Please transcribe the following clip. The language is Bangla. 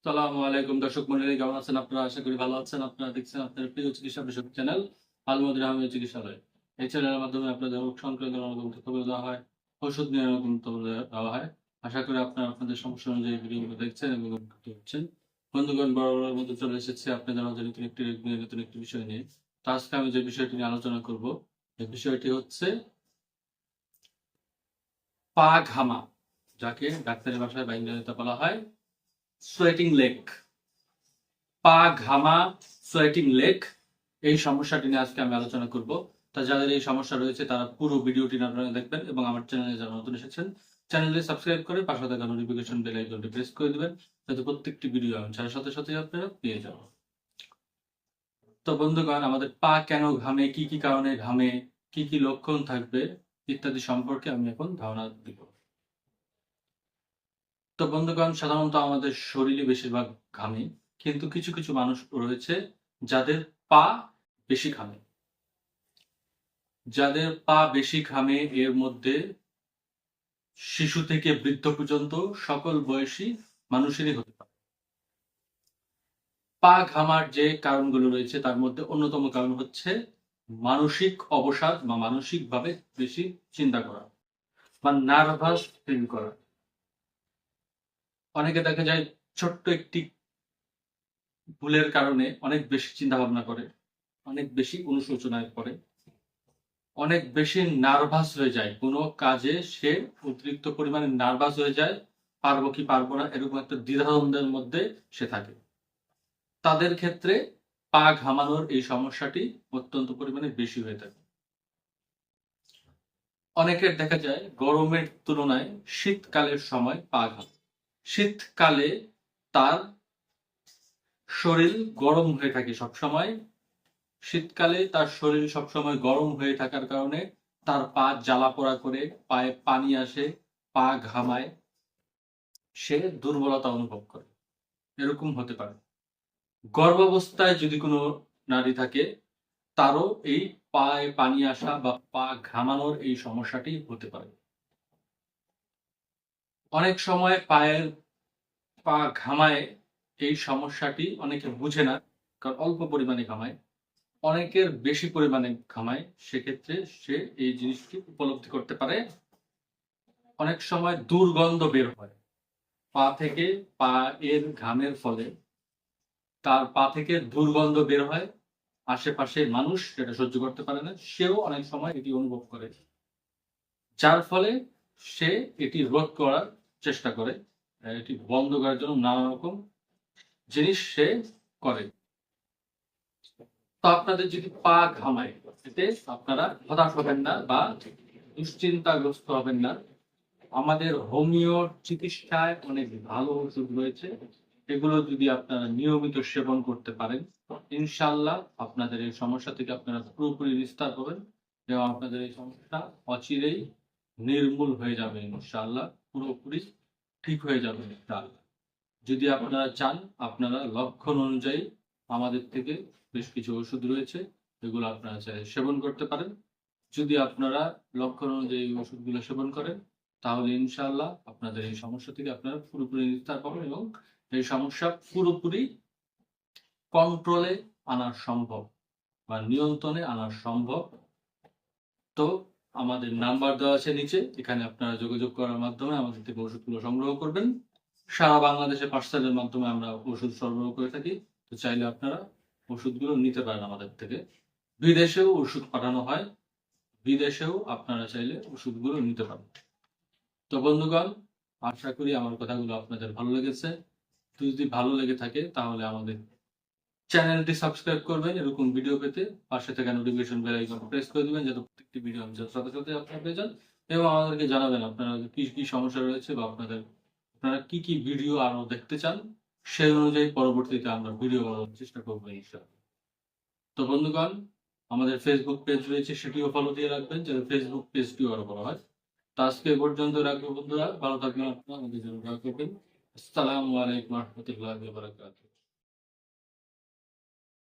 সালামু আলাইকুম দর্শক মন্ডলী, কেমন আছেন আপনারা? আশা করি ভালো আছেন। আপনারা দেখছেন আপনাদের প্রিয় চিকিৎসা বিষয়ক চ্যানেল আল মদিনা হোমিও চিকিৎসালয়। এই চ্যানেলের মাধ্যমে আপনাদের রোগ সংক্রান্ত নানা রকম তথ্যগুলো দেওয়া হয়, ওষুধ নিয়ে নানা রকম তথ্যগুলো দেওয়া হয়। আশা করি আপনারা আপনাদের সমস্যা অনুযায়ী ভিডিওগুলো দেখছেন এবং উপকৃত হচ্ছেন। বন্ধুগণ, বরাবরের মধ্যে চলে এসেছি আপনাদের মাঝে নতুন একটি বিষয় নিয়ে। তো আজকে আমি যে বিষয়টি নিয়ে আলোচনা করব, এই বিষয়টি হচ্ছে পা ঘামা, যাকে ডাক্তারি ভাষায় বা ইংরেজিতে বলা হয় সোয়েটিং লেগ। পা ঘামা, সোয়েটিং লেগ, এই সমস্যাটি নিয়ে আজকে আমি আলোচনা করব। তা যাদের এই সমস্যা রয়েছে তারা পুরো ভিডিওটি আপনারা দেখবেন এবং আমার চ্যানেলে যারা নতুন এসেছেন চ্যানেলটি সাবস্ক্রাইব করে পাশে থাকা নোটিফিকেশন বেল আইকনটি প্রেস করে দিবেন, যাতে প্রত্যেকটি ভিডিও আমি ছাড়ার সাথে সাথে আপনারা পেয়ে যাবেন। তো বন্ধুগণ, আমাদের পা কেন ঘামে, কি কি কারণে ঘামে, কি কি লক্ষণ থাকবে ইত্যাদি সম্পর্কে আমি এখন ধারণা দিব। তো বন্ধুগণ, সাধারণত আমাদের শরীরে বেশিরভাগ ঘামে, কিন্তু কিছু কিছু মানুষ রয়েছে যাদের পা বেশি ঘামে। যাদের পা বেশি ঘামে এর মধ্যে শিশু থেকে বৃদ্ধ পর্যন্ত সকল বয়সী মানুষেরই হতে পারে। পা ঘামার যে কারণগুলো রয়েছে তার মধ্যে অন্যতম কারণ হচ্ছে মানসিক অবসাদ বা মানসিকভাবে বেশি চিন্তা করা বা নার্ভাস ফিল করা। অনেকে দেখা যায় ছোট্ট একটি ভুলের কারণে অনেক বেশি চিন্তা ভাবনা করে, অনেক বেশি অনুশোচনায় পড়ে, অনেক বেশি নার্ভাস হয়ে যায়। কোনো কাজে সে অতিরিক্ত পরিমাণে নার্ভাস হয়ে যায়, পারবো কি পারবো না এরকম একটা দ্বিধাদ্বন্দ্বের মধ্যে সে থাকে। তাদের ক্ষেত্রে পা ঘামানোর এই সমস্যাটি অত্যন্ত পরিমাণে বেশি হয়ে থাকে। অনেকের দেখা যায় গরমের তুলনায় শীতকালের সময় পা ঘামে। শীতকালে তার শরীর গরম হয়ে থাকে সবসময়। শীতকালে তার শরীর সবসময় গরম হয়ে থাকার কারণে তার পা জ্বালা পোড়া করে, পায়ে পানি আসে, পা ঘামায়, সে দুর্বলতা অনুভব করে। এরকম হতে পারে। গর্ভাবস্থায় যদি কোনো নারী থাকে তারও এই পায়ে পানি আসা বা পা ঘামানোর এই সমস্যাটি হতে পারে। অনেক সময় পায়ের পা ঘামায়, এই সমস্যাটি অনেকে বুঝে না, কারণ অল্প পরিমাণে ঘামায়। অনেকের বেশি পরিমাণে ঘামায়, সেক্ষেত্রে সে এই জিনিসটি উপলব্ধি করতে পারে। অনেক সময় দুর্গন্ধ বের হয় পা থেকে, পা এর ঘামের ফলে তার পা থেকে দুর্গন্ধ বের হয়। আশেপাশে মানুষ সেটা সহ্য করতে পারে না, সেও অনেক সময় এটি অনুভব করে, যার ফলে সে এটি রোধ করার চেষ্টা করে। এটি বন্ধ করার জন্য নানা রকম জিনিস সে করে। তো আপনাদের যদি পা ঘামায়, এতে আপনারা হতাশ হবেন না বা দুশ্চিন্তাগ্রস্ত হবেন না। আমাদের হোমিও চিকিৎসায় অনেক ভালো ওষুধ রয়েছে, এগুলো যদি আপনারা নিয়মিত সেবন করতে পারেন, ইনশাআল্লাহ আপনাদের এই সমস্যা থেকে আপনারা পুরোপুরি নিস্তার পাবেন এবং আপনাদের এই সমস্যা অচিরেই নির্মূল হয়ে যাবে ইনশাআল্লাহ, পুরোপুরি ঠিক হয়ে যাবে ইনশাআল্লাহ। যদি আপনারা চান, আপনারা লক্ষণ অনুযায়ী আমাদের থেকে বেশ কিছু ওষুধ রয়েছে, এগুলো আপনারা চাইলে সেবন করতে পারেন। যদি আপনারা লক্ষণ অনুযায়ী ওষুধগুলো সেবন করেন, তাহলে ইনশাআল্লাহ আপনাদের এই সমস্যা থেকে আপনারা পুরোপুরি নিস্তার পাবেন এবং এই সমস্যা পুরোপুরি কন্ট্রোলে আনা সম্ভব বা নিয়ন্ত্রণে আনা সম্ভব। তো আমাদের নাম্বার দেওয়া আছে নিচে, এখানে আপনারা যোগাযোগ করার মাধ্যমে আমাদের থেকে ওষুধগুলো সংগ্রহ করবেন। সারা বাংলাদেশে পার্সেলের মাধ্যমে আমরা ওষুধ সরবরাহ করে থাকি। তো চাইলে আপনারা ওষুধগুলো নিতে পারেন আমাদের থেকে। বিদেশেও ওষুধ পাঠানো হয়, বিদেশেও আপনারা চাইলে ওষুধগুলো নিতে পারেন। তো বন্ধুগণ, আশা করি আমার কথাগুলো আপনাদের ভালো লেগেছে। যদি ভালো লেগে থাকে তাহলে আমাদের চ্যানেলটি সাবস্ক্রাইব করবেন এরকম ভিডিও পেতে, পাশে থাকা নোটিফিকেশন বেল আইকন প্রেস করে দিবেন, যাতে প্রত্যেকটি ভিডিও আমি সাথে সাথে আপনারা পেয়ে যান এবং আমাদেরকে জানাবেন আপনারা কি কি সমস্যা রয়েছে বা আপনারা কি কি ভিডিও আরো দেখতে চান, সেই অনুযায়ী পরবর্তীতে আমরা ভিডিও বানানোর চেষ্টা করবো ইনশাআল্লাহ। তো বন্ধুগণ, আমাদের ফেসবুক পেজ রয়েছে, সেটিও ফলো দিয়ে রাখবেন, যাতে ফেসবুক পেজটিও আরো বড় হয়। তো আজকে এ পর্যন্ত রাখবো বন্ধুরা, ভালো থাকবেন আপনারা, আমাদের জন্য দোয়া করবেন। আসসালামু আলাইকুম ওয়া রাহমাতুল্লাহি ওয়া বারাকাতুহু।